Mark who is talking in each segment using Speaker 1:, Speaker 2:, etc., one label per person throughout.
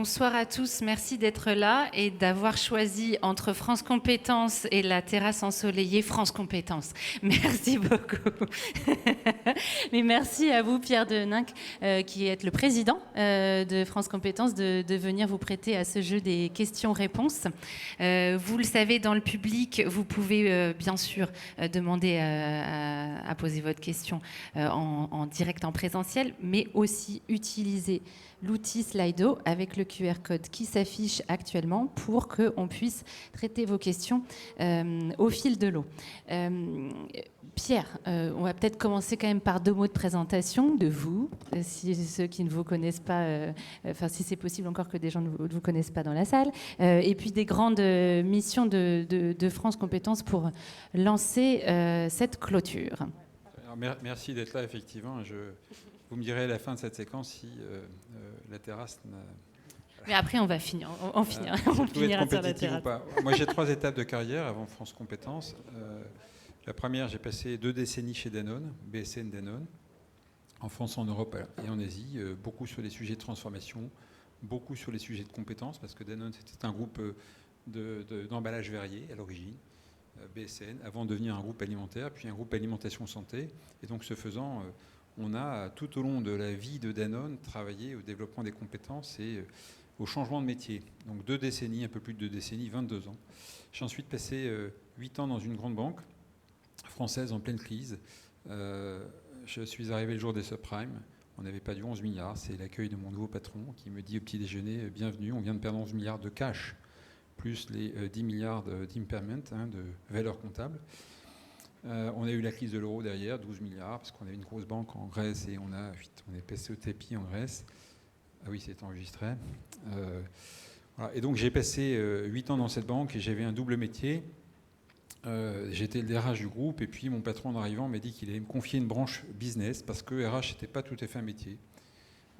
Speaker 1: Bonsoir à tous, merci d'être là et d'avoir choisi entre France Compétences et la terrasse ensoleillée France Compétences. Merci beaucoup. Mais merci à vous, Pierre Deninck, qui êtes le président de France Compétences, de venir vous prêter à ce jeu des questions-réponses. Vous le savez, dans le public, vous pouvez bien sûr demander à poser votre question en direct, en présentiel, mais aussi utiliser l'outil Slido avec le QR code qui s'affiche actuellement pour qu'on puisse traiter vos questions au fil de l'eau. Pierre, on va peut-être commencer quand même par 2 mots de présentation de vous, si ceux qui ne vous connaissent pas, enfin si c'est possible encore que des gens ne vous connaissent pas dans la salle, et puis des grandes missions de France Compétences pour lancer cette clôture.
Speaker 2: Alors, merci d'être là, effectivement. Vous me direz à la fin de cette séquence si la terrasse n'a...
Speaker 1: Mais après, on va finir. On finira sur la terrasse.
Speaker 2: Moi, j'ai 3 étapes de carrière avant France Compétences. La première, j'ai passé 2 décennies chez Danone, BSN Danone, en France, en Europe et en Asie, beaucoup sur les sujets de transformation, beaucoup sur les sujets de compétences, parce que Danone, c'était un groupe d'emballage verrier à l'origine, BSN, avant de devenir un groupe alimentaire, puis un groupe alimentation santé. Et donc, ce faisant, on a, tout au long de la vie de Danone, travaillé au développement des compétences et au changement de métier. Donc 2 décennies, un peu plus de 2 décennies, 22 ans. J'ai ensuite passé 8 ans dans une grande banque française en pleine crise. Je suis arrivé le jour des subprimes. On n'avait pas du 11 milliards. C'est l'accueil de mon nouveau patron qui me dit au petit déjeuner, bienvenue, on vient de perdre 11 milliards de cash, plus les 10 milliards d'impairment, de valeur comptable. On a eu la crise de l'euro derrière, 12 milliards, parce qu'on avait une grosse banque en Grèce et on est passé au tapis en Grèce. Ah oui, c'est enregistré. Voilà. Et donc j'ai passé 8 ans dans cette banque et j'avais un double métier. J'étais le DRH du groupe et puis mon patron en arrivant m'a dit qu'il allait me confier une branche business parce que RH n'était pas tout à fait un métier.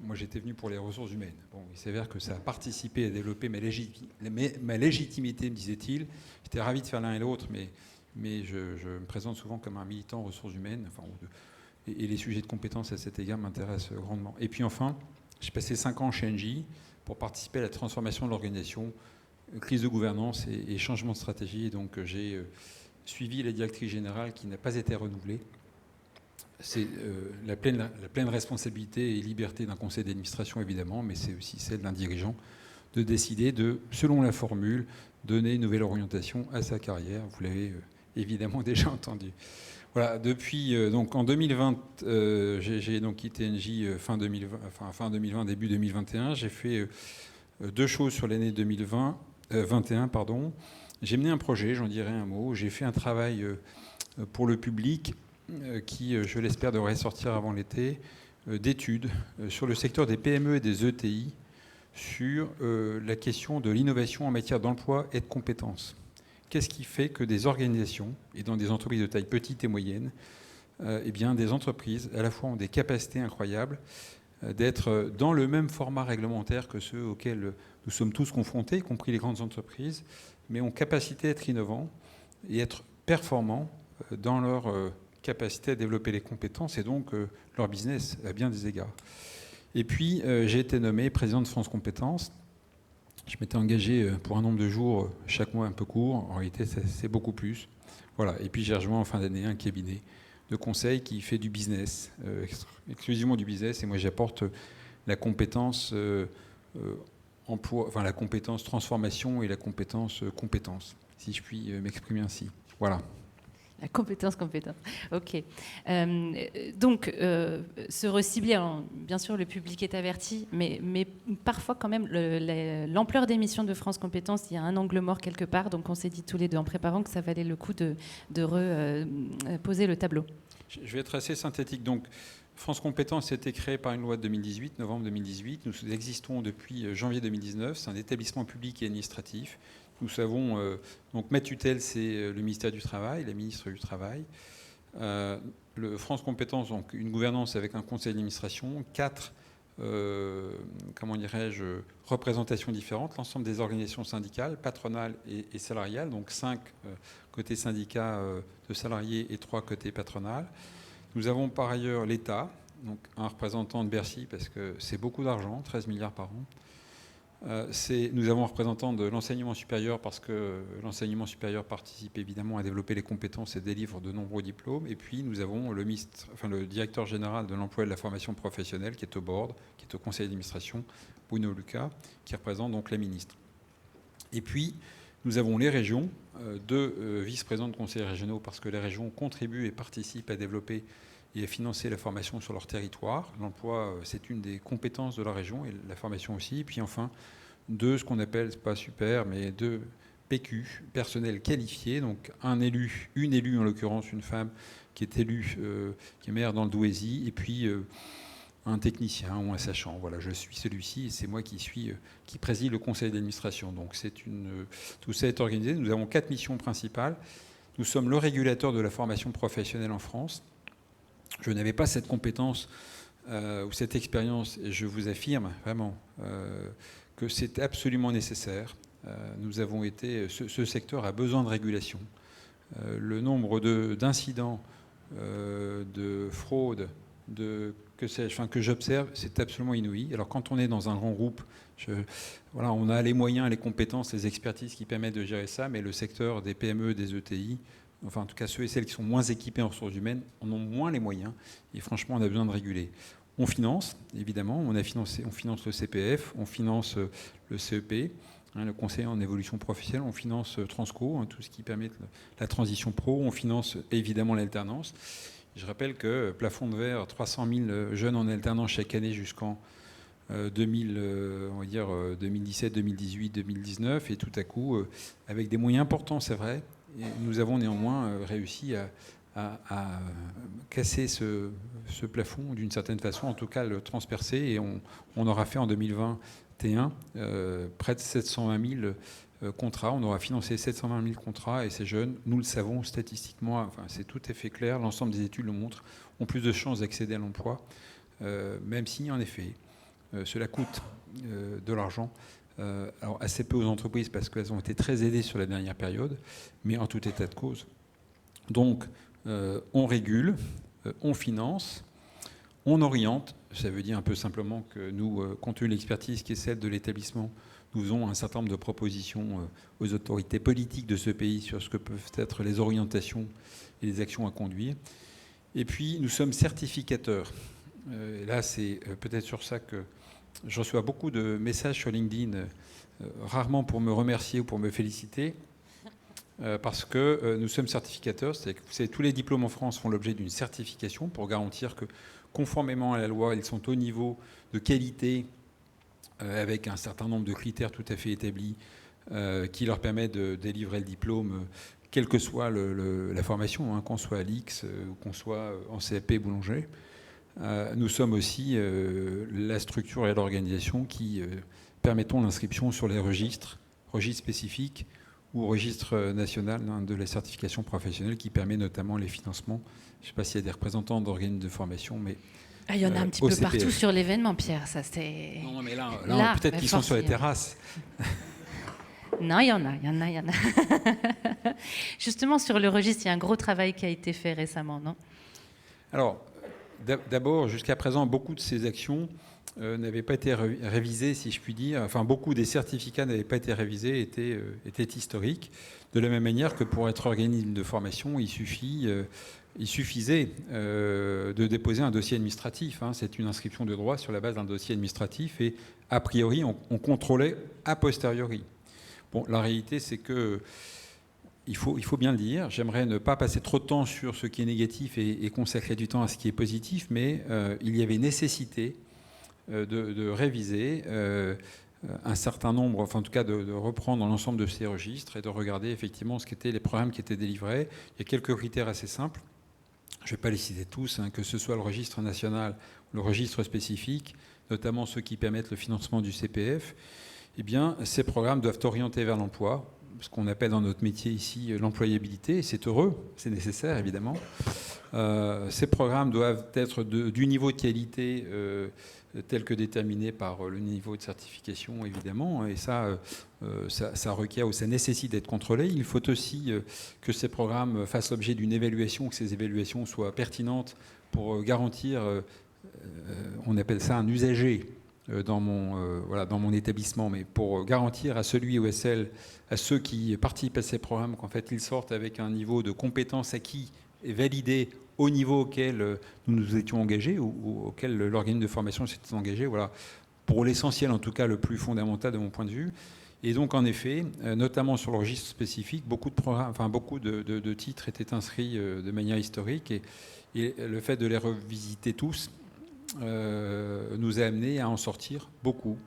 Speaker 2: Moi j'étais venu pour les ressources humaines. Bon, il s'avère que ça a participé à développer ma légitimité, me disait-il. J'étais ravi de faire l'un et l'autre, mais je me présente souvent comme un militant ressources humaines. Enfin, et les sujets de compétences à cet égard m'intéressent grandement. Et puis enfin, j'ai passé 5 ans chez Engie pour participer à la transformation de l'organisation, crise de gouvernance et changement de stratégie. Et donc j'ai suivi la directrice générale qui n'a pas été renouvelée. C'est la pleine responsabilité et liberté d'un conseil d'administration, évidemment, mais c'est aussi celle d'un dirigeant de décider de, selon la formule, donner une nouvelle orientation à sa carrière. Vous l'avez évidemment déjà entendu. Voilà, depuis donc en 2020, j'ai donc quitté Engie fin 2020, début 2021. J'ai fait 2 choses sur l'année 2021, pardon. J'ai mené un projet, j'en dirai un mot. J'ai fait un travail pour le public qui, je l'espère, devrait sortir avant l'été, d'études sur le secteur des PME et des ETI, sur la question de l'innovation en matière d'emploi et de compétences. Qu'est-ce qui fait que des organisations, et dans des entreprises de taille petite et moyenne, eh bien, des entreprises à la fois ont des capacités incroyables d'être dans le même format réglementaire que ceux auxquels nous sommes tous confrontés, y compris les grandes entreprises, mais ont capacité à être innovants et être performants dans leur capacité à développer les compétences et donc leur business à bien des égards. Et puis, j'ai été nommé président de France Compétences. Je m'étais engagé pour un nombre de jours chaque mois un peu court. En réalité, c'est beaucoup plus. Voilà. Et puis, j'ai rejoint en fin d'année un cabinet de conseil qui fait du business, exclusivement du business. Et moi, j'apporte la compétence emploi, enfin la compétence transformation et la compétence compétence, si je puis m'exprimer ainsi. Voilà.
Speaker 1: La compétence. OK. Donc, se recibler, alors, bien sûr, le public est averti, mais parfois, quand même, l'ampleur des missions de France Compétences, il y a un angle mort quelque part. Donc, on s'est dit tous les deux en préparant que ça valait le coup de poser le tableau.
Speaker 2: Je vais être assez synthétique. Donc, France Compétences a été créée par une loi de 2018, novembre 2018. Nous existons depuis janvier 2019. C'est un établissement public et administratif. Nous savons, donc ma tutelle, c'est le ministère du Travail, la ministre du Travail. Le France Compétences, donc une gouvernance avec un conseil d'administration, 4 représentations différentes, l'ensemble des organisations syndicales, patronales et salariales, donc 5 côté syndicats de salariés et 3 côté patronal. Nous avons par ailleurs l'État, donc un représentant de Bercy, parce que c'est beaucoup d'argent, 13 milliards par an. Nous avons un représentant de l'enseignement supérieur parce que l'enseignement supérieur participe évidemment à développer les compétences et délivre de nombreux diplômes. Et puis nous avons le directeur général de l'emploi et de la formation professionnelle qui est au board, qui est au conseil d'administration, Bruno Lucas, qui représente donc les ministres. Et puis nous avons les régions, deux vice-présidents de conseils régionaux parce que les régions contribuent et participent à développer et à financer la formation sur leur territoire. L'emploi, c'est une des compétences de la région et la formation aussi. Et puis enfin, ce qu'on appelle, c'est pas super, mais deux PQ, personnel qualifié. Donc une élue en l'occurrence, une femme qui est élue, qui est maire dans le Douaisis, et puis un technicien ou un sachant. Voilà, je suis celui-ci et c'est moi qui préside le conseil d'administration. Donc tout ça est organisé. Nous avons 4 missions principales. Nous sommes le régulateur de la formation professionnelle en France. Je n'avais pas cette compétence ou cette expérience, et je vous affirme vraiment que c'est absolument nécessaire. Ce secteur a besoin de régulation. Le nombre d'incidents, de fraudes, que j'observe, c'est absolument inouï. Alors quand on est dans un grand groupe, on a les moyens, les compétences, les expertises qui permettent de gérer ça, mais le secteur des PME, des ETI, enfin en tout cas ceux et celles qui sont moins équipés en ressources humaines, en ont moins les moyens. Et franchement, on a besoin de réguler. On finance, évidemment, on finance le CPF, on finance le CEP, le conseil en évolution professionnelle, on finance Transco, tout ce qui permet la transition pro, on finance évidemment l'alternance. Je rappelle que plafond de verre, 300 000 jeunes en alternance chaque année jusqu'en 2017, 2018, 2019, et tout à coup, avec des moyens importants, c'est vrai, nous avons néanmoins réussi à casser ce plafond d'une certaine façon, en tout cas le transpercer, et on aura fait en 2021 près de 720 000 contrats. On aura financé 720 000 contrats, et ces jeunes, nous le savons statistiquement, enfin, c'est tout à fait clair, l'ensemble des études le montrent, ont plus de chances d'accéder à l'emploi, même si, en effet, cela coûte de l'argent. Alors assez peu aux entreprises parce qu'elles ont été très aidées sur la dernière période, mais en tout état de cause. Donc, on régule, on finance, on oriente. Ça veut dire un peu simplement que nous, compte tenu de l'expertise qui est celle de l'établissement, nous faisons un certain nombre de propositions aux autorités politiques de ce pays sur ce que peuvent être les orientations et les actions à conduire. Et puis, nous sommes certificateurs. Et là, c'est peut-être sur ça que je reçois beaucoup de messages sur LinkedIn, rarement pour me remercier ou pour me féliciter, parce que nous sommes certificateurs. C'est-à-dire que vous savez, tous les diplômes en France font l'objet d'une certification pour garantir que, conformément à la loi, ils sont au niveau de qualité, avec un certain nombre de critères tout à fait établis, qui leur permettent de délivrer le diplôme, quelle que soit la formation, qu'on soit à l'X ou qu'on soit en CAP boulanger. Nous sommes aussi la structure et l'organisation qui permettons l'inscription sur les registres spécifiques ou registre national de la certification professionnelle qui permet notamment les financements. Je ne sais pas s'il y a des représentants d'organismes de formation, mais
Speaker 1: il y en a un petit peu partout sur l'événement, Pierre. Ça, c'est...
Speaker 2: Non, mais là peut-être qu'ils sont sur les terrasses.
Speaker 1: Non, il y en a. Justement, sur le registre, il y a un gros travail qui a été fait récemment, non ?
Speaker 2: Alors, d'abord, jusqu'à présent, beaucoup de ces actions n'avaient pas été révisées, si je puis dire. Enfin, beaucoup des certificats n'avaient pas été révisés, étaient historiques. De la même manière que pour être organisme de formation, il suffisait de déposer un dossier administratif. C'est une inscription de droit sur la base d'un dossier administratif et, a priori, on contrôlait a posteriori. Bon, la réalité, c'est que il faut bien le dire. J'aimerais ne pas passer trop de temps sur ce qui est négatif et consacrer du temps à ce qui est positif, mais il y avait nécessité de réviser un certain nombre, enfin en tout cas de reprendre l'ensemble de ces registres et de regarder effectivement ce qu'étaient les programmes qui étaient délivrés. Il y a quelques critères assez simples. Je ne vais pas les citer tous, que ce soit le registre national ou le registre spécifique, notamment ceux qui permettent le financement du CPF. Eh bien, ces programmes doivent orienter vers l'emploi, ce qu'on appelle dans notre métier ici l'employabilité. C'est heureux, c'est nécessaire évidemment. Ces programmes doivent être du niveau de qualité tel que déterminé par le niveau de certification évidemment, et ça requiert ou ça nécessite d'être contrôlé. Il faut aussi que ces programmes fassent l'objet d'une évaluation, que ces évaluations soient pertinentes pour garantir, on appelle ça un usager dans mon établissement, mais pour garantir à celui ou à celle, à ceux qui participent à ces programmes, qu'en fait ils sortent avec un niveau de compétence acquis et validé au niveau auquel nous nous étions engagés ou auquel l'organisme de formation s'était engagé. Voilà, pour l'essentiel en tout cas le plus fondamental de mon point de vue. Et donc en effet, notamment sur le registre spécifique, beaucoup de programmes, enfin beaucoup de titres étaient inscrits de manière historique et le fait de les revisiter tous nous a amené à en sortir beaucoup,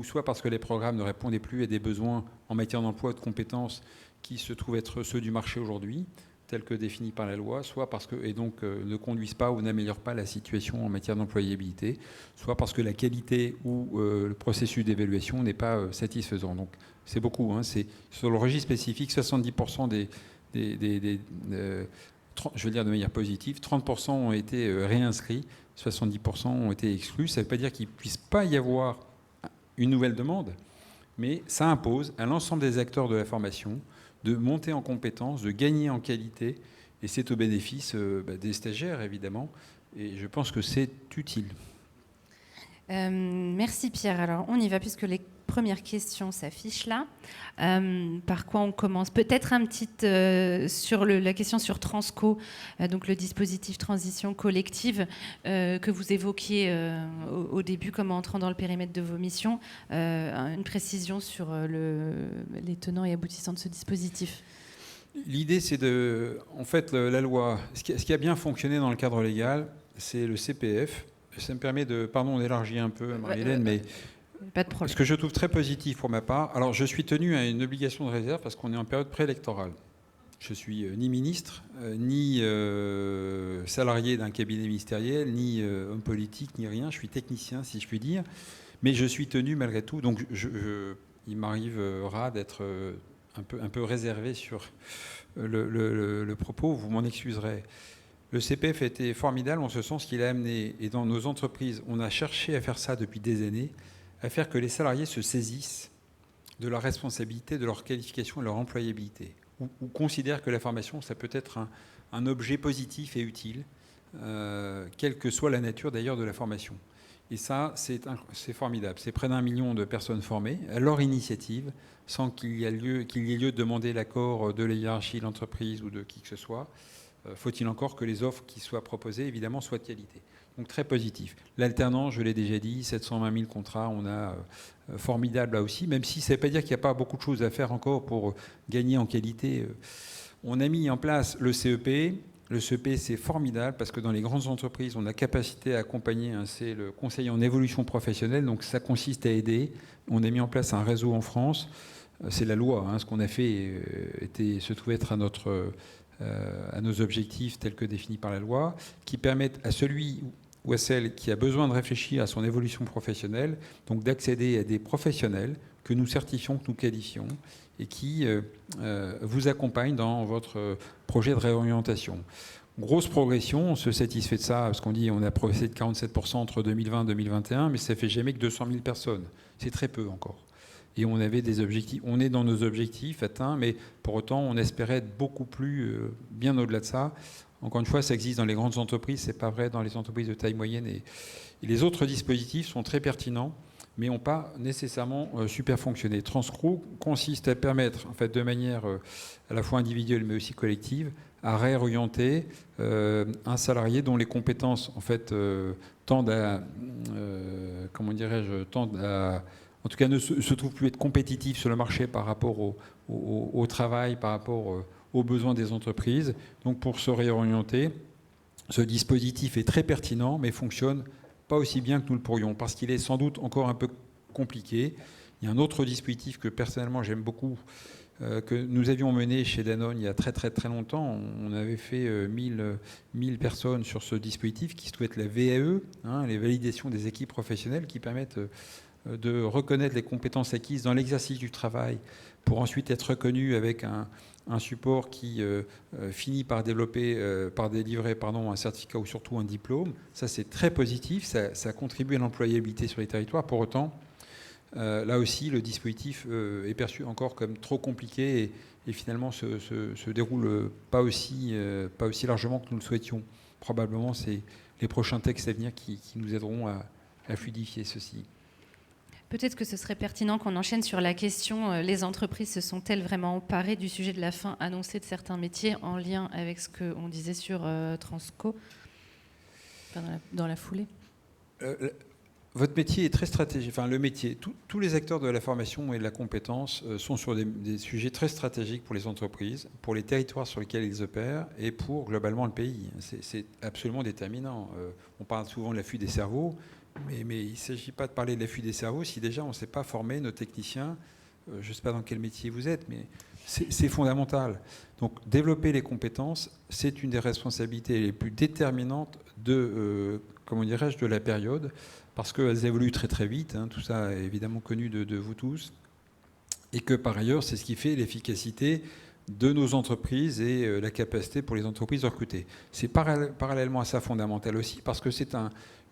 Speaker 2: soit parce que les programmes ne répondaient plus à des besoins en matière d'emploi et de compétences qui se trouvent être ceux du marché aujourd'hui, tels que définis par la loi, soit parce que, et donc ne conduisent pas ou n'améliorent pas la situation en matière d'employabilité, soit parce que la qualité ou le processus d'évaluation n'est pas satisfaisant. Donc c'est beaucoup, hein, c'est sur le registre spécifique, 70% je veux dire de manière positive, 30% ont été réinscrits, 70% ont été exclus. Ça ne veut pas dire qu'il ne puisse pas y avoir une nouvelle demande, mais ça impose à l'ensemble des acteurs de la formation de monter en compétences, de gagner en qualité, et c'est au bénéfice des stagiaires, évidemment, et je pense que c'est utile.
Speaker 1: Merci Pierre. Alors on y va puisque les premières questions s'affichent là. Par quoi on commence? Peut-être un petit sur la question sur Transco, donc le dispositif transition collective que vous évoquiez au début comme entrant dans le périmètre de vos missions. Une précision sur les tenants et aboutissants de ce dispositif.
Speaker 2: L'idée, c'est en fait, la loi, ce qui a bien fonctionné dans le cadre légal, c'est le CPF. Ça me permet pardon, d'élargir un peu, Marie-Hélène, mais
Speaker 1: pas de problème.
Speaker 2: Ce que je trouve très positif pour ma part, alors je suis tenu à une obligation de réserve parce qu'on est en période préélectorale. Je suis ni ministre, ni salarié d'un cabinet ministériel, ni homme politique, ni rien. Je suis technicien, si je puis dire. Mais je suis tenu malgré tout. Donc il m'arrivera d'être un peu réservé sur le propos. Vous m'en excuserez. Le CPF a été formidable en ce sens qu'il a amené, et dans nos entreprises, on a cherché à faire ça depuis des années, à faire que les salariés se saisissent de leur responsabilité, de leur qualification et de leur employabilité, ou considèrent que la formation, ça peut être un objet positif et utile, quelle que soit la nature d'ailleurs de la formation. Et ça, c'est formidable. C'est près d'1 million de personnes formées, à leur initiative, sans qu'il y ait lieu de demander l'accord de la hiérarchie de l'entreprise ou de qui que ce soit. Faut-il encore que les offres qui soient proposées, évidemment, soient de qualité. Donc très positif. L'alternance, je l'ai déjà dit, 720 000 contrats, on a formidable là aussi, même si ça ne veut pas dire qu'il n'y a pas beaucoup de choses à faire encore pour gagner en qualité. On a mis en place le CEP. Le CEP, c'est formidable parce que dans les grandes entreprises, on a capacité à accompagner, hein, c'est le conseil en évolution professionnelle, donc ça consiste à aider. On a mis en place un réseau en France. C'est la loi, hein, ce qu'on a fait se trouvait être à nos objectifs tels que définis par la loi, qui permettent à celui ou à celle qui a besoin de réfléchir à son évolution professionnelle, donc d'accéder à des professionnels que nous certifions, que nous qualifions, et qui vous accompagnent dans votre projet de réorientation. Grosse progression, on se satisfait de ça, parce qu'on dit on a progressé de 47% entre 2020 et 2021, mais ça fait jamais que 200 000 personnes. C'est très peu encore. Et on avait des objectifs, on est dans nos objectifs atteints, mais pour autant, on espérait être beaucoup plus, bien au-delà de ça. Encore une fois, ça existe dans les grandes entreprises, c'est pas vrai dans les entreprises de taille moyenne. Et les autres dispositifs sont très pertinents, mais n'ont pas nécessairement super fonctionné. Transcro consiste à permettre, en fait, de manière à la fois individuelle, mais aussi collective, à réorienter un salarié dont les compétences, en fait, tendent à, en tout cas, ne se trouve plus être compétitif sur le marché par rapport au travail, par rapport aux besoins des entreprises. Donc, pour se réorienter, ce dispositif est très pertinent, mais fonctionne pas aussi bien que nous le pourrions, parce qu'il est sans doute encore un peu compliqué. Il y a un autre dispositif que personnellement j'aime beaucoup, que nous avions mené chez Danone il y a très très très longtemps. On avait fait 1000 personnes sur ce dispositif qui se trouve être la VAE, hein, les validations des équipes professionnelles, qui permettent de reconnaître les compétences acquises dans l'exercice du travail pour ensuite être reconnu avec un support qui finit par délivrer un certificat ou surtout un diplôme. Ça, c'est très positif, ça contribue à l'employabilité sur les territoires. Pour autant, là aussi, le dispositif est perçu encore comme trop compliqué et finalement se déroule pas aussi largement que nous le souhaitions. Probablement, c'est les prochains textes à venir qui nous aideront à fluidifier ceci.
Speaker 1: Peut-être que ce serait pertinent qu'on enchaîne sur la question les entreprises se sont-elles vraiment emparées du sujet de la fin annoncée de certains métiers en lien avec ce qu'on disait sur Transco dans la foulée.
Speaker 2: Votre métier est très stratégique. Enfin, le métier, tous les acteurs de la formation et de la compétence sont sur des sujets très stratégiques pour les entreprises, pour les territoires sur lesquels ils opèrent et pour globalement le pays. C'est absolument déterminant. On parle souvent de l'affût des cerveaux, mais il ne s'agit pas de parler de l'affût des cerveaux si déjà on ne sait pas former nos techniciens. Je ne sais pas dans quel métier vous êtes, mais c'est fondamental. Donc, développer les compétences, c'est une des responsabilités les plus déterminantes de la période, parce qu'elles évoluent très très vite, tout ça est évidemment connu de vous tous, et que par ailleurs, c'est ce qui fait l'efficacité de nos entreprises et la capacité pour les entreprises de recruter. C'est parallèlement à ça fondamental aussi, parce que c'est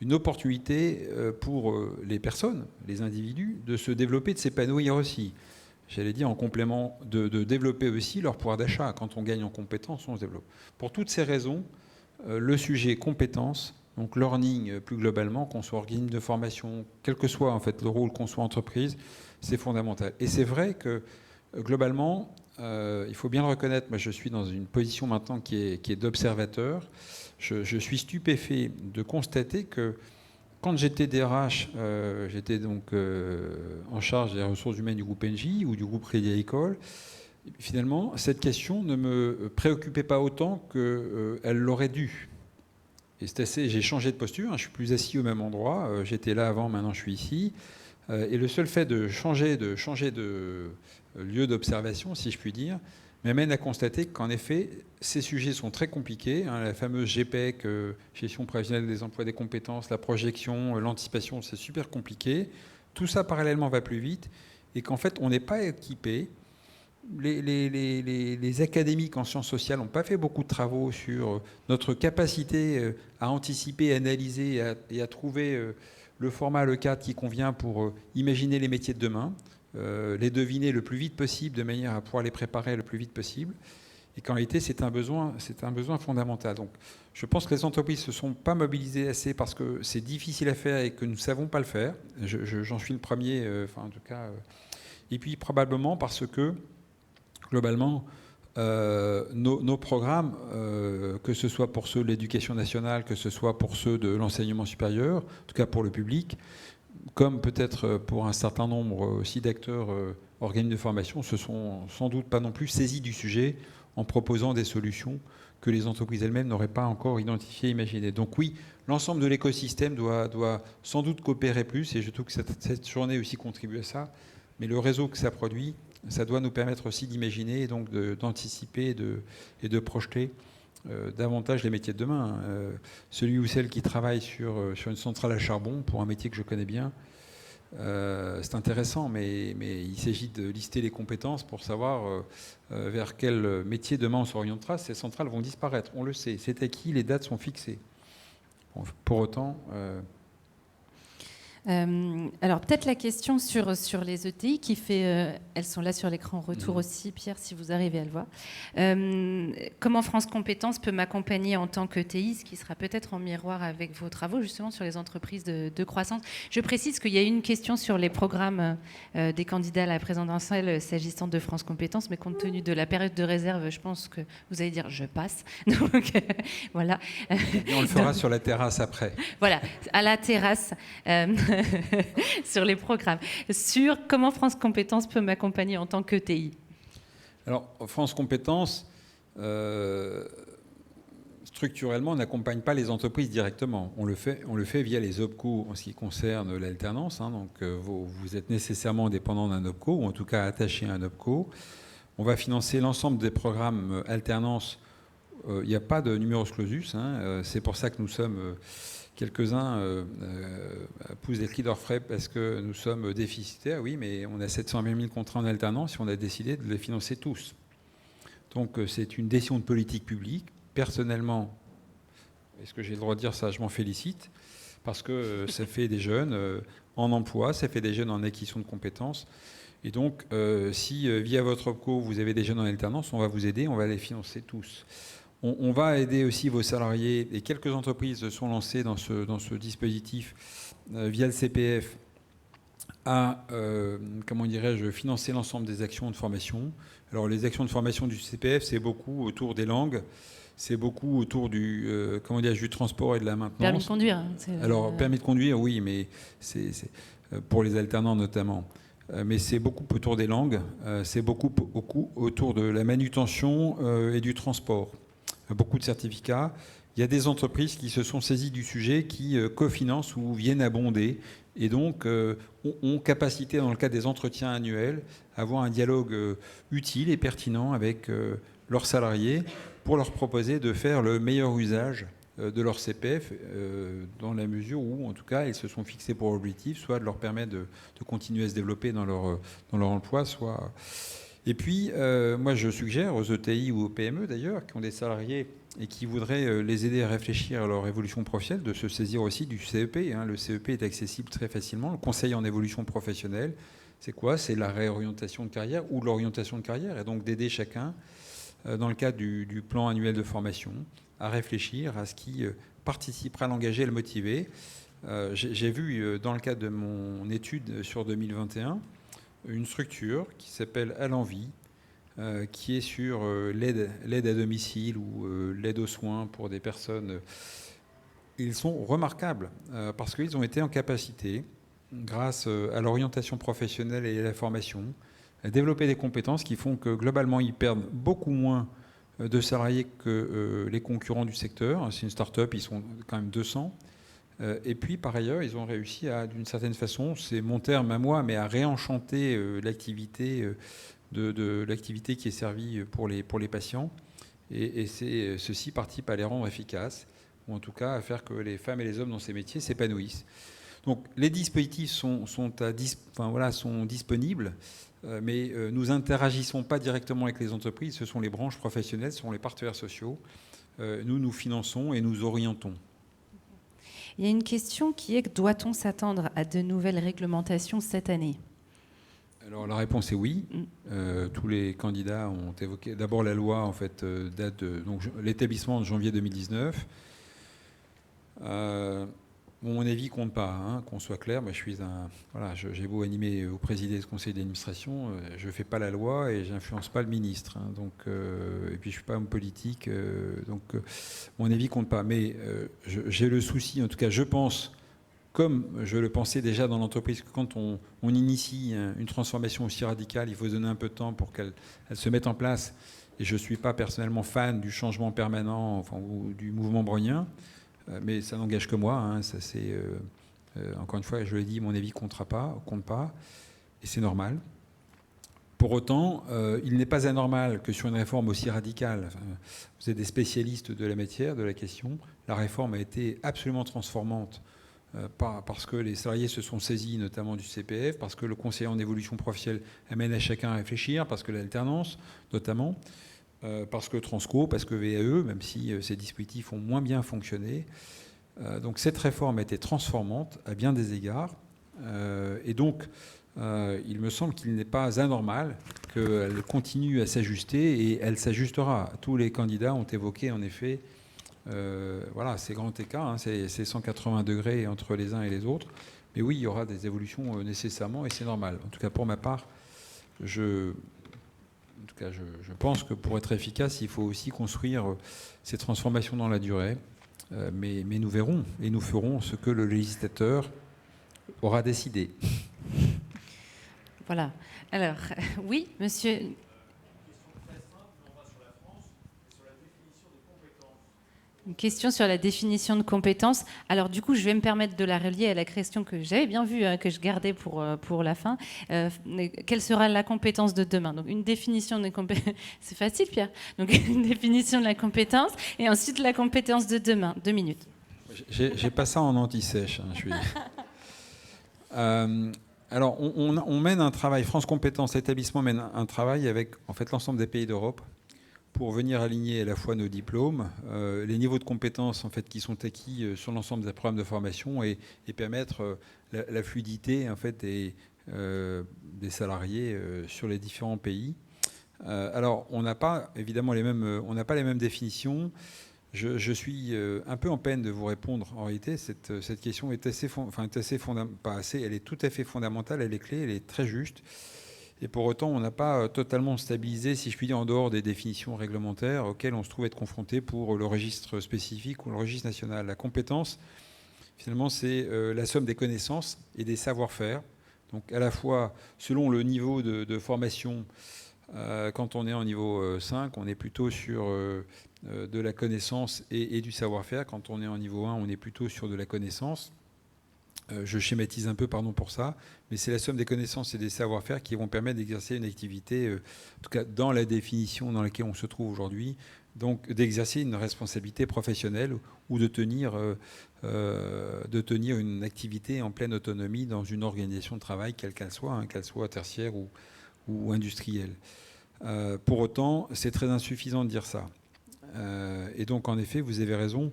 Speaker 2: une opportunité pour les personnes, les individus, de se développer, de s'épanouir aussi. J'allais dire en complément de développer aussi leur pouvoir d'achat. Quand on gagne en compétences, on se développe. Pour toutes ces raisons, le sujet compétences, donc learning plus globalement, qu'on soit organisme de formation, quel que soit en fait le rôle qu'on soit entreprise, c'est fondamental. Et c'est vrai que globalement, il faut bien le reconnaître, moi je suis dans une position maintenant qui est d'observateur. Je suis stupéfait de constater que quand j'étais DRH, j'étais donc en charge des ressources humaines du groupe Engie ou du groupe Crédit Agricole. Finalement, cette question ne me préoccupait pas autant qu'elle l'aurait dû. Et c'est assez. J'ai changé de posture, je suis plus assis au même endroit. J'étais là avant, maintenant je suis ici. Et le seul fait de changer de lieu d'observation, si je puis dire, m'amène à constater qu'en effet, ces sujets sont très compliqués. La fameuse GPEC, gestion prévisionnelle des emplois des compétences, la projection, l'anticipation, c'est super compliqué. Tout ça parallèlement va plus vite. Et qu'en fait, on n'est pas équipé. Les académiques en sciences sociales n'ont pas fait beaucoup de travaux sur notre capacité à anticiper, à analyser et à trouver le format, le cadre qui convient pour imaginer les métiers de demain. Les deviner le plus vite possible de manière à pouvoir les préparer le plus vite possible. Et qu'en réalité, c'est un besoin fondamental. Donc, je pense que les entreprises ne se sont pas mobilisées assez parce que c'est difficile à faire et que nous ne savons pas le faire. J'en suis le premier, en tout cas. Et puis, probablement parce que, globalement, nos programmes, que ce soit pour ceux de l'éducation nationale, que ce soit pour ceux de l'enseignement supérieur, en tout cas pour le public, comme peut-être pour un certain nombre aussi d'acteurs organismes de formation, se sont sans doute pas non plus saisis du sujet en proposant des solutions que les entreprises elles-mêmes n'auraient pas encore identifiées, imaginées. Donc oui, l'ensemble de l'écosystème doit sans doute coopérer plus, et je trouve que cette journée aussi contribue à ça, mais le réseau que ça produit, ça doit nous permettre aussi d'imaginer, et donc d'anticiper et de projeter davantage les métiers de demain. Celui ou celle qui travaille sur une centrale à charbon, pour un métier que je connais bien, c'est intéressant, mais il s'agit de lister les compétences pour savoir vers quel métier demain on s'orientera. Ces centrales vont disparaître, on le sait, c'est acquis, les dates sont fixées. Bon, pour autant...
Speaker 1: alors peut-être la question sur les ETI qui fait, elles sont là sur l'écran retour aussi, Pierre, si vous arrivez à le voir. Comment France Compétences peut m'accompagner en tant qu'ETI, ce qui sera peut-être en miroir avec vos travaux justement sur les entreprises de croissance. Je précise qu'il y a une question sur les programmes des candidats à la présidentielle s'agissant de France Compétences, mais compte tenu de la période de réserve, je pense que vous allez dire je passe. Donc voilà.
Speaker 2: Et on le fera sur la terrasse après.
Speaker 1: Voilà, à la terrasse. Sur les programmes, sur comment France Compétences peut m'accompagner en tant qu'ETI.
Speaker 2: Alors, France Compétences, structurellement, n'accompagne pas les entreprises directement. On le fait via les OPCO en ce qui concerne l'alternance. Donc, vous êtes nécessairement dépendant d'un OPCO, ou en tout cas attaché à un OPCO. On va financer l'ensemble des programmes alternance. Il n'y a pas de numerus clausus. C'est pour ça que nous sommes... quelques-uns poussent des cris d'orfraie parce que nous sommes déficitaires, oui, mais on a 720 000 contrats en alternance et on a décidé de les financer tous. Donc c'est une décision de politique publique. Personnellement, est-ce que j'ai le droit de dire ça? Je m'en félicite parce que ça fait des jeunes en emploi, ça fait des jeunes en acquisition de compétences. Et donc, si via votre OPCO, vous avez des jeunes en alternance, on va vous aider, on va les financer tous. On va aider aussi vos salariés, et quelques entreprises sont lancées dans ce dispositif via le CPF à, comment dirais-je, financer l'ensemble des actions de formation. Alors les actions de formation du CPF, c'est beaucoup autour des langues, c'est beaucoup autour du, comment dire, du transport et de la maintenance.
Speaker 1: Permis de conduire. Hein,
Speaker 2: alors permis de conduire, oui, mais c'est pour les alternants notamment. Mais c'est beaucoup autour des langues, c'est beaucoup autour de la manutention et du transport. Beaucoup de certificats. Il y a des entreprises qui se sont saisies du sujet, qui cofinancent ou viennent abonder, et donc ont capacité, dans le cadre des entretiens annuels, à avoir un dialogue utile et pertinent avec leurs salariés pour leur proposer de faire le meilleur usage de leur CPF, dans la mesure où, en tout cas, ils se sont fixés pour objectif, soit de leur permettre de continuer à se développer dans leur emploi, soit... Et puis, moi, je suggère aux ETI ou aux PME, d'ailleurs, qui ont des salariés et qui voudraient les aider à réfléchir à leur évolution professionnelle, de se saisir aussi du CEP. Hein. Le CEP est accessible très facilement. Le conseil en évolution professionnelle, c'est quoi? C'est la réorientation de carrière ou l'orientation de carrière, et donc d'aider chacun, dans le cadre du plan annuel de formation, à réfléchir à ce qui participera à l'engager et le motiver. J'ai vu, dans le cadre de mon étude sur 2021, une structure qui s'appelle À l'Envie, qui est sur l'aide à domicile ou l'aide aux soins pour des personnes. Ils sont remarquables parce qu'ils ont été en capacité, grâce à l'orientation professionnelle et à la formation, à développer des compétences qui font que globalement ils perdent beaucoup moins de salariés que les concurrents du secteur. C'est une start-up, ils sont quand même 200. Et puis, par ailleurs, ils ont réussi à, d'une certaine façon, c'est mon terme à moi, mais à réenchanter l'activité de l'activité qui est servie pour les patients. Et ceci participe à les rendre efficaces, ou en tout cas à faire que les femmes et les hommes dans ces métiers s'épanouissent. Donc, les dispositifs sont disponibles, mais nous interagissons pas directement avec les entreprises. Ce sont les branches professionnelles, ce sont les partenaires sociaux. Nous finançons et nous orientons.
Speaker 1: Il y a une question qui est: doit-on s'attendre à de nouvelles réglementations cette année?
Speaker 2: Alors la réponse est oui. Tous les candidats ont évoqué. D'abord, la loi en fait date de l'établissement de janvier 2019. Mon avis compte pas, hein, qu'on soit clair. Mais j'ai beau animer ou présider ce conseil d'administration, je ne fais pas la loi et j'influence pas le ministre. Hein, et puis je suis pas homme politique, mon avis compte pas. Mais j'ai le souci, en tout cas, je pense, comme je le pensais déjà dans l'entreprise, que quand on initie une transformation aussi radicale, il faut se donner un peu de temps pour qu'elle se mette en place. Et je ne suis pas personnellement fan du changement permanent, ou du mouvement brownien. Mais ça n'engage que moi. Hein, ça, encore une fois, je l'ai dit, mon avis compte pas, et c'est normal. Pour autant, il n'est pas anormal que sur une réforme aussi radicale, vous êtes des spécialistes de la matière, de la question, la réforme a été absolument transformante, parce que les salariés se sont saisis notamment du CPF, parce que le conseiller en évolution professionnelle amène à chacun à réfléchir, parce que l'alternance notamment, parce que Transco, parce que VAE, même si ces dispositifs ont moins bien fonctionné. Donc cette réforme a été transformante à bien des égards. Et donc, il me semble qu'il n'est pas anormal qu'elle continue à s'ajuster, et elle s'ajustera. Tous les candidats ont évoqué, en effet, ces grands écarts, hein, ces 180 degrés entre les uns et les autres. Mais oui, il y aura des évolutions nécessairement, et c'est normal. En tout cas, pour ma part, je pense que pour être efficace, il faut aussi construire ces transformations dans la durée. Mais nous verrons et nous ferons ce que le législateur aura décidé.
Speaker 1: Voilà. Alors, oui, monsieur. Une question sur la définition de compétences. Alors du coup, je vais me permettre de la relier à la question que j'avais bien vue, que je gardais pour la fin. Quelle sera la compétence de demain? Donc une définition de compétence. C'est facile, Pierre. Donc une définition de la compétence et ensuite la compétence de demain. 2 minutes.
Speaker 2: J'ai pas ça en anti-sèche. Alors on mène un travail. France Compétences, l'établissement mène un travail avec en fait l'ensemble des pays d'Europe, pour venir aligner à la fois nos diplômes, les niveaux de compétences en fait, qui sont acquis sur l'ensemble des programmes de formation, et permettre la fluidité en fait, des salariés sur les différents pays. Alors, on n'a pas évidemment on n'a pas les mêmes définitions. Je suis un peu en peine de vous répondre. En réalité, cette question est elle est tout à fait fondamentale, elle est clé, elle est très juste. Et pour autant, on n'a pas totalement stabilisé, si je puis dire, en dehors des définitions réglementaires auxquelles on se trouve être confronté pour le registre spécifique ou le registre national. La compétence, finalement, c'est la somme des connaissances et des savoir-faire. Donc à la fois, selon le niveau de formation, quand on est en niveau 5, on est plutôt sur de la connaissance et du savoir-faire. Quand on est en niveau 1, on est plutôt sur de la connaissance. Je schématise un peu, pardon pour ça, mais c'est la somme des connaissances et des savoir-faire qui vont permettre d'exercer une activité, en tout cas dans la définition dans laquelle on se trouve aujourd'hui, donc d'exercer une responsabilité professionnelle ou de tenir une activité en pleine autonomie dans une organisation de travail, quelle qu'elle soit tertiaire ou industrielle. Pour autant, c'est très insuffisant de dire ça. Et donc, en effet, vous avez raison.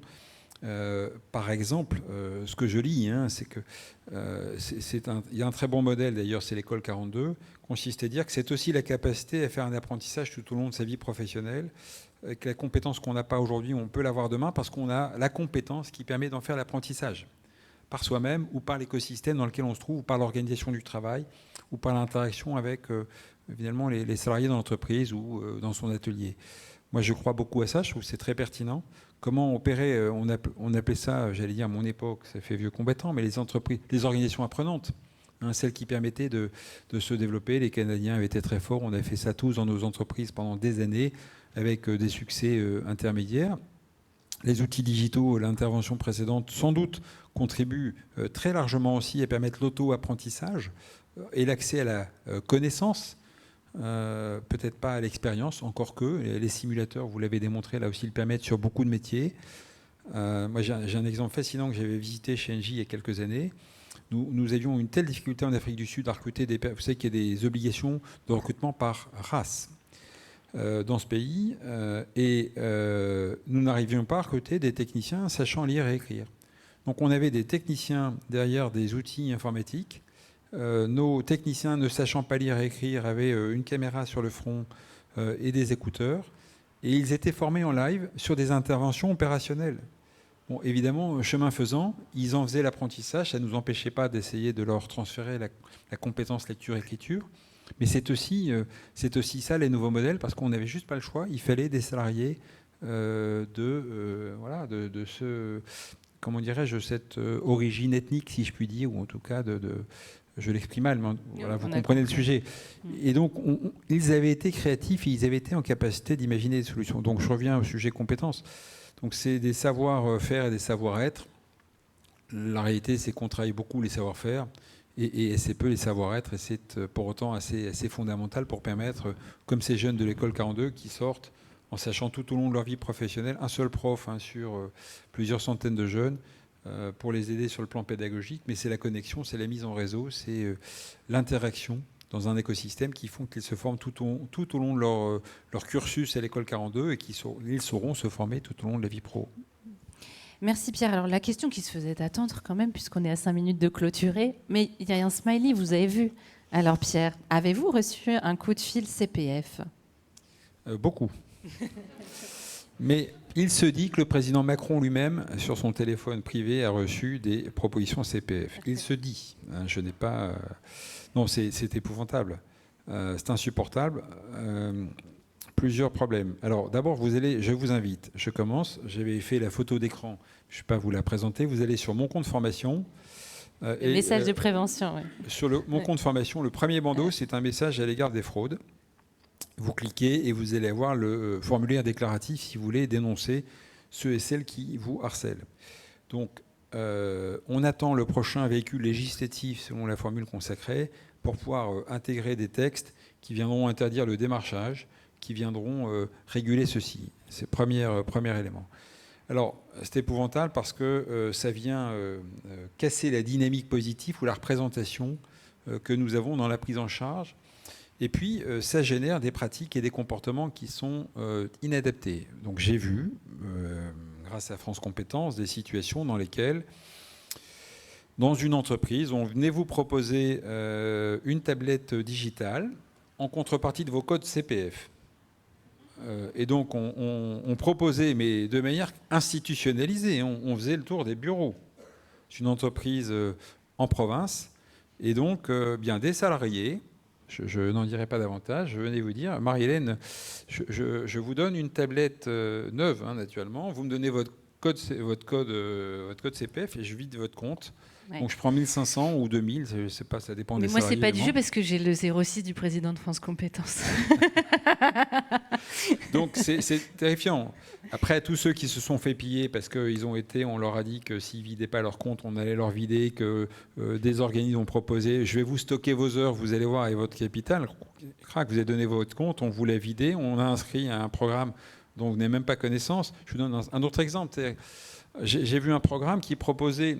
Speaker 2: Par exemple, ce que je lis, c'est que il y a un très bon modèle d'ailleurs, c'est l'école 42, consiste à dire que c'est aussi la capacité à faire un apprentissage tout au long de sa vie professionnelle, que la compétence qu'on n'a pas aujourd'hui, on peut l'avoir demain parce qu'on a la compétence qui permet d'en faire l'apprentissage par soi-même ou par l'écosystème dans lequel on se trouve, ou par l'organisation du travail, ou par l'interaction avec évidemment les salariés dans l'entreprise ou dans son atelier. Moi, je crois beaucoup à ça, je trouve que c'est très pertinent. Comment opérer, on appelait ça, j'allais dire à mon époque, ça fait vieux combattant, mais les entreprises, les organisations apprenantes, celles qui permettaient de se développer. Les Canadiens avaient été très forts, on a fait ça tous dans nos entreprises pendant des années, avec des succès intermédiaires. Les outils digitaux, l'intervention précédente, sans doute, contribuent très largement aussi à permettre l'auto-apprentissage et l'accès à la connaissance. Peut-être pas à l'expérience, encore que les simulateurs, vous l'avez démontré, là aussi, le permettent sur beaucoup de métiers. Moi, j'ai un exemple fascinant que j'avais visité chez Engie il y a quelques années. Nous avions une telle difficulté en Afrique du Sud à recruter vous savez qu'il y a des obligations de recrutement par race dans ce pays, et nous n'arrivions pas à recruter des techniciens sachant lire et écrire. Donc on avait des techniciens derrière des outils informatiques. Nos techniciens, ne sachant pas lire et écrire, avaient une caméra sur le front et des écouteurs. Et ils étaient formés en live sur des interventions opérationnelles. Bon, évidemment, chemin faisant, ils en faisaient l'apprentissage. Ça ne nous empêchait pas d'essayer de leur transférer la compétence lecture-écriture. Mais c'est aussi ça, les nouveaux modèles, parce qu'on n'avait juste pas le choix. Il fallait des salariés comment dirais-je, cette origine ethnique, si je puis dire, ou en tout cas je l'exprime mal, mais voilà, vous comprenez le sujet. Et donc, ils avaient été créatifs et ils avaient été en capacité d'imaginer des solutions. Donc, je reviens au sujet compétences. Donc, c'est des savoir-faire et des savoir-être. La réalité, c'est qu'on travaille beaucoup les savoir-faire et assez peu les savoir-être. Et c'est pour autant assez fondamental pour permettre, comme ces jeunes de l'école 42 qui sortent en sachant tout au long de leur vie professionnelle, un seul prof sur plusieurs centaines de jeunes, pour les aider sur le plan pédagogique, mais c'est la connexion, c'est la mise en réseau, c'est l'interaction dans un écosystème qui font qu'ils se forment tout au long de leur cursus à l'école 42 et qu'ils sauront se former tout au long de la vie pro.
Speaker 1: Merci Pierre. Alors la question qui se faisait attendre quand même, puisqu'on est à 5 minutes de clôturer, mais il y a un smiley, vous avez vu. Alors Pierre, avez-vous reçu un coup de fil CPF ?
Speaker 2: Beaucoup. Mais il se dit que le président Macron lui-même, sur son téléphone privé, a reçu des propositions CPF. Il se dit. Je n'ai pas... Non, c'est épouvantable. C'est insupportable. Plusieurs problèmes. Alors, d'abord, je vous invite. Je commence. J'avais fait la photo d'écran. Je ne vais pas vous la présenter. Vous allez sur mon compte formation.
Speaker 1: Message de prévention, oui.
Speaker 2: Sur mon compte formation, le premier bandeau, c'est un message à l'égard des fraudes. Vous cliquez et vous allez avoir le formulaire déclaratif si vous voulez dénoncer ceux et celles qui vous harcèlent. Donc, on attend le prochain véhicule législatif, selon la formule consacrée, pour pouvoir intégrer des textes qui viendront interdire le démarchage, qui viendront réguler ceci. C'est le premier élément. Alors, c'est épouvantable parce que ça vient casser la dynamique positive ou la représentation que nous avons dans la prise en charge. Et puis, ça génère des pratiques et des comportements qui sont inadaptés. Donc, j'ai vu, grâce à France Compétences, des situations dans lesquelles, dans une entreprise, on venait vous proposer une tablette digitale en contrepartie de vos codes CPF. Et donc, on proposait, mais de manière institutionnalisée, on faisait le tour des bureaux. C'est une entreprise en province, et donc bien des salariés. Je n'en dirai pas davantage. Je venais vous dire, Marie-Hélène, je vous donne une tablette neuve, hein, naturellement. Vous me donnez votre code CPF et je vide votre compte. Ouais. Donc je prends 1500 ou 2000, je ne sais pas, ça dépend des salariés.
Speaker 1: Moi, c'est pas du jeu parce que j'ai le 06 du président de France Compétences.
Speaker 2: Donc c'est terrifiant. Après, tous ceux qui se sont fait piller parce on leur a dit que s'ils ne vidaient pas leur compte, on allait leur vider, que des organismes ont proposé, je vais vous stocker vos heures, vous allez voir avec votre capital, crac, vous avez donné votre compte, on vous l'a vidé, on a inscrit à un programme dont vous n'avez même pas connaissance. Je vous donne un autre exemple. J'ai vu un programme qui proposait...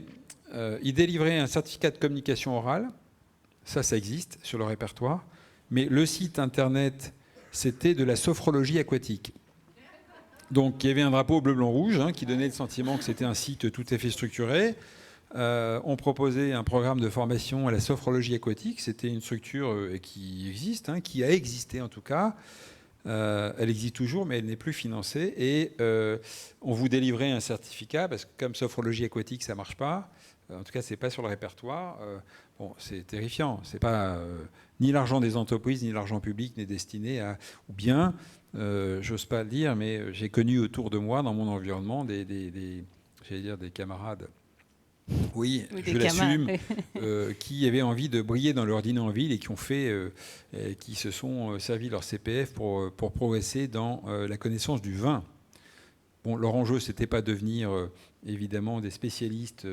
Speaker 2: il délivrait un certificat de communication orale, ça existe sur le répertoire, mais le site internet, c'était de la sophrologie aquatique. Donc il y avait un drapeau bleu, blanc, rouge qui donnait le sentiment que c'était un site tout à fait structuré. On proposait un programme de formation à la sophrologie aquatique, c'était une structure qui existe, qui a existé en tout cas. Elle existe toujours, mais elle n'est plus financée. Et on vous délivrait un certificat, parce que comme sophrologie aquatique, ça ne marche pas. En tout cas, ce n'est pas sur le répertoire. Bon, c'est terrifiant. C'est pas ni l'argent des entreprises, ni l'argent public n'est destiné à... Ou bien, j'ose pas le dire, mais j'ai connu autour de moi, dans mon environnement, j'allais dire des camarades. Oui, je l'assume, qui avaient envie de briller dans leur dîner en ville et qui se sont servis leur CPF pour progresser dans la connaissance du vin. Bon, leur enjeu, c'était pas devenir évidemment des spécialistes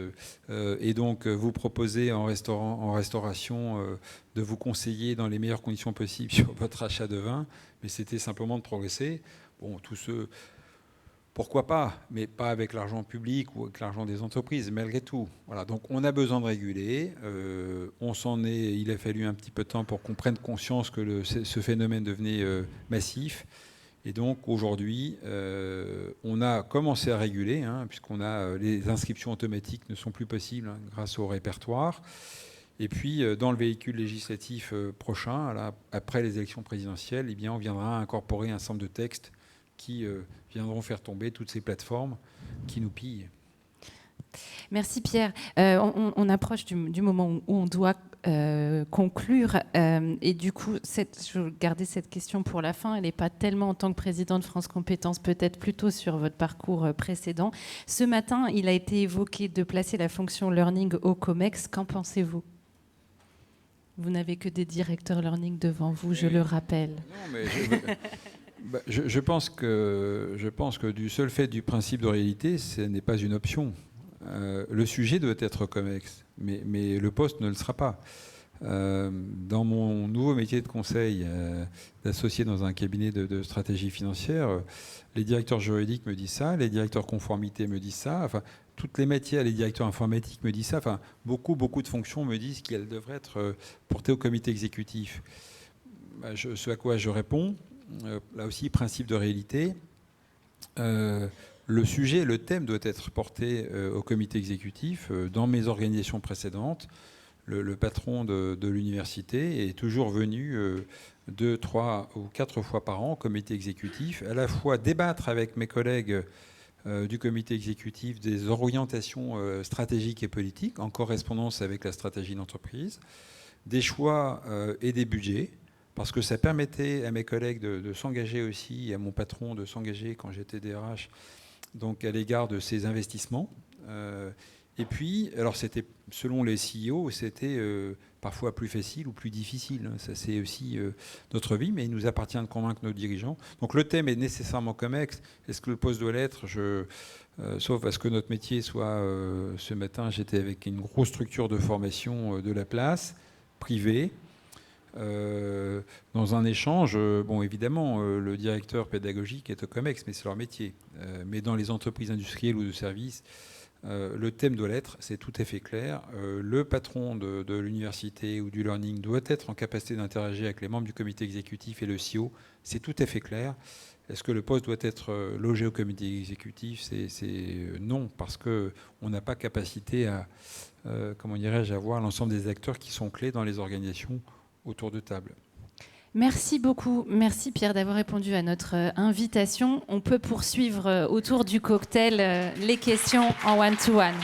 Speaker 2: et donc vous proposer en restauration de vous conseiller dans les meilleures conditions possibles sur votre achat de vin, mais c'était simplement de progresser. Bon, tous ceux... Pourquoi pas, mais pas avec l'argent public ou avec l'argent des entreprises, malgré tout. Voilà, donc on a besoin de réguler. Il a fallu un petit peu de temps pour qu'on prenne conscience que ce phénomène devenait massif. Et donc aujourd'hui, on a commencé à réguler, puisqu'on a les inscriptions automatiques ne sont plus possibles grâce au répertoire. Et puis dans le véhicule législatif prochain, après les élections présidentielles, eh bien, on viendra incorporer un certain nombre de textes qui viendront faire tomber toutes ces plateformes qui nous pillent.
Speaker 1: Merci Pierre. On approche du moment où on doit conclure. Et du coup, je vais garder cette question pour la fin. Elle n'est pas tellement en tant que président de France Compétences, peut-être plutôt sur votre parcours précédent. Ce matin, il a été évoqué de placer la fonction learning au COMEX. Qu'en pensez-vous ? Vous n'avez que des directeurs learning devant vous, je le rappelle.
Speaker 2: Non, mais je pense que du seul fait du principe de réalité, ce n'est pas une option. Le sujet doit être COMEX, mais le poste ne le sera pas. Dans mon nouveau métier de conseil, d'associé dans un cabinet de stratégie financière, les directeurs juridiques me disent ça, les directeurs conformité me disent ça, enfin, toutes les matières, les directeurs informatiques me disent ça, enfin, beaucoup de fonctions me disent qu'elles devraient être portées au comité exécutif. Ce à quoi je réponds, là aussi, principe de réalité, le sujet, le thème doit être porté au comité exécutif. Dans mes organisations précédentes, le patron de l'université est toujours venu 2, 3 ou 4 fois par an au comité exécutif, à la fois débattre avec mes collègues du comité exécutif des orientations stratégiques et politiques, en correspondance avec la stratégie d'entreprise, des choix et des budgets, parce que ça permettait à mes collègues de s'engager aussi, et à mon patron de s'engager quand j'étais DRH, donc à l'égard de ces investissements. Et puis, alors c'était, selon les CEO, c'était parfois plus facile ou plus difficile. Ça, c'est aussi notre vie, mais il nous appartient de convaincre nos dirigeants. Donc le thème est nécessairement COMEX. Est-ce que le poste doit l'être ? Sauf à ce que notre métier soit... ce matin, j'étais avec une grosse structure de formation de la place, privée, dans un échange. Bon, évidemment, le directeur pédagogique est au COMEX, mais c'est leur métier. Mais dans les entreprises industrielles ou de services, le thème doit l'être, c'est tout à fait clair. Le patron de l'université ou du learning doit être en capacité d'interagir avec les membres du comité exécutif et le CEO, c'est tout à fait clair. Est-ce que le poste doit être logé au comité exécutif ? C'est non, parce qu'on n'a pas capacité à, comment dirais-je, avoir l'ensemble des acteurs qui sont clés dans les organisations autour de table.
Speaker 1: Merci beaucoup. Merci Pierre d'avoir répondu à notre invitation. On peut poursuivre autour du cocktail les questions en one-to-one.